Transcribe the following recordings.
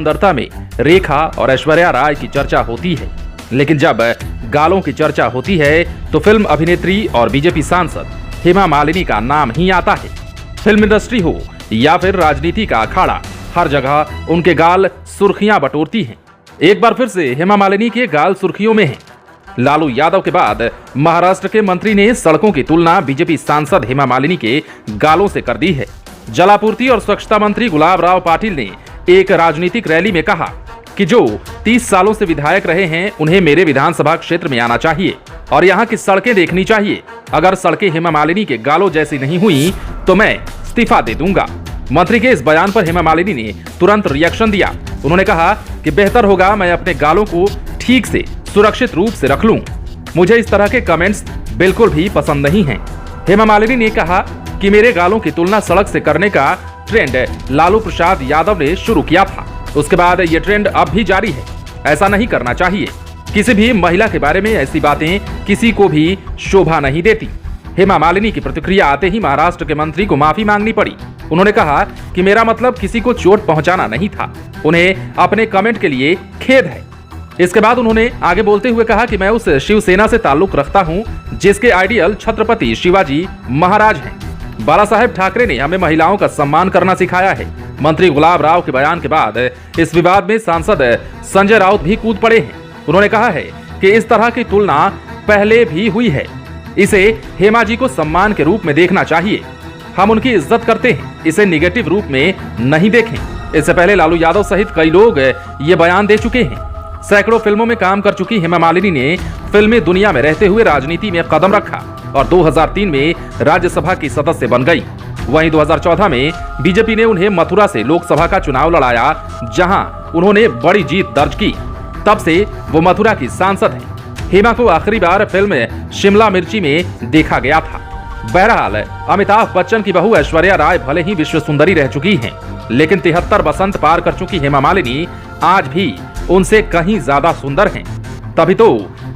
सुंदरता में रेखा और ऐश्वर्या राय की चर्चा होती है, लेकिन जब गालों की चर्चा होती है तो फिल्म अभिनेत्री और बीजेपी सांसद हेमा मालिनी का नाम ही आता है। फिल्म इंडस्ट्री हो या फिर राजनीति का अखाड़ा, हर जगह उनके गाल सुर्खियां बटोरती हैं। एक बार फिर से हेमा मालिनी के गाल सुर्खियों में हैं। लालू यादव के बाद महाराष्ट्र के मंत्री ने सड़कों की तुलना बीजेपी सांसद हेमा मालिनी के गालों से कर दी है। जलापूर्ति और स्वच्छता मंत्री गुलाब राव पाटिल ने एक राजनीतिक रैली में कहा कि जो 30 सालों से विधायक रहे हैं उन्हें मेरे विधानसभा क्षेत्र में आना चाहिए और यहाँ की सड़कें देखनी चाहिए। अगर सड़कें हेमा मालिनी के गालों जैसी नहीं हुई तो मैं इस्तीफा दे दूंगा। मंत्री के इस बयान पर हेमा मालिनी ने तुरंत रिएक्शन दिया। उन्होंने कहा कि बेहतर होगा मैं अपने गालों को ठीक से सुरक्षित रूप से रख लूं। मुझे इस तरह के कमेंट्स बिल्कुल भी पसंद नहीं हैं। हेमा मालिनी ने कहा कि मेरे गालों की तुलना सड़क से करने का ट्रेंड लालू प्रसाद यादव ने शुरू किया था, उसके बाद ये ट्रेंड अब भी जारी है। ऐसा नहीं करना चाहिए। किसी भी महिला के बारे में ऐसी बातें किसी को भी शोभा नहीं देती। हेमा मालिनी की प्रतिक्रिया आते ही महाराष्ट्र के मंत्री को माफी मांगनी पड़ी। उन्होंने कहा कि मेरा मतलब किसी को चोट पहुंचाना नहीं था, उन्हें अपने कमेंट के लिए खेद है। इसके बाद उन्होंने आगे बोलते हुए कहा कि मैं उस शिवसेना से ताल्लुक रखता हूं जिसके आइडियल छत्रपति शिवाजी महाराज हैं। बाला साहेब ठाकरे ने हमें महिलाओं का सम्मान करना सिखाया है। मंत्री गुलाब राव के बयान के बाद इस विवाद में सांसद संजय राउत भी कूद पड़े हैं। उन्होंने कहा है कि इस तरह की तुलना पहले भी हुई है, इसे हेमा जी को सम्मान के रूप में देखना चाहिए। हम उनकी इज्जत करते हैं, इसे निगेटिव रूप में नहीं देखें। इससे पहले लालू यादव सहित कई लोग ये बयान दे चुके हैं। सैकड़ों फिल्मों में काम कर चुकी हेमा मालिनी ने फिल्मी दुनिया में रहते हुए राजनीति में कदम रखा और 2003 में राज्यसभा की सदस्य बन गई। वहीं 2014 में बीजेपी ने उन्हें मथुरा से लोकसभा का चुनाव लड़ाया, जहां उन्होंने बड़ी जीत दर्ज की। तब से वो मथुरा की सांसद हैं। हेमा को आखिरी बार फिल्म शिमला मिर्ची में देखा गया था। बहरहाल अमिताभ बच्चन की बहू ऐश्वर्या राय भले ही विश्व सुंदरी रह चुकी हैं, लेकिन 73 बसंत पार कर चुकी हेमा मालिनी आज भी उनसे कहीं ज्यादा सुंदर हैं। तभी तो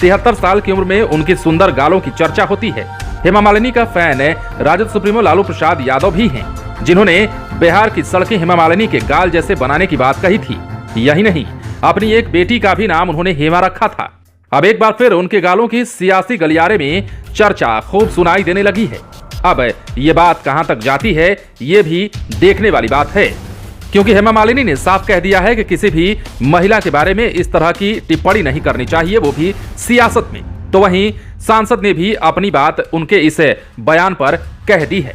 73 साल की उम्र में उनकी सुंदर गालों की चर्चा होती है। हेमा मालिनी का फैन राजद सुप्रीमो लालू प्रसाद यादव भी हैं, जिन्होंने बिहार की सड़कें हेमा मालिनी के गाल जैसे बनाने की बात कही थी। यही नहीं, अपनी एक बेटी का भी नाम उन्होंने हेमा रखा था। अब एक बार फिर उनके गालों की सियासी गलियारे में चर्चा खूब सुनाई देने लगी है। अब ये बात कहां तक जाती है, ये भी देखने वाली बात है, क्योंकि हेमा मालिनी ने साफ कह दिया है कि किसी भी महिला के बारे में इस तरह की टिप्पणी नहीं करनी चाहिए, वो भी सियासत में। तो वहीं सांसद ने भी अपनी बात उनके इस बयान पर कह दी है।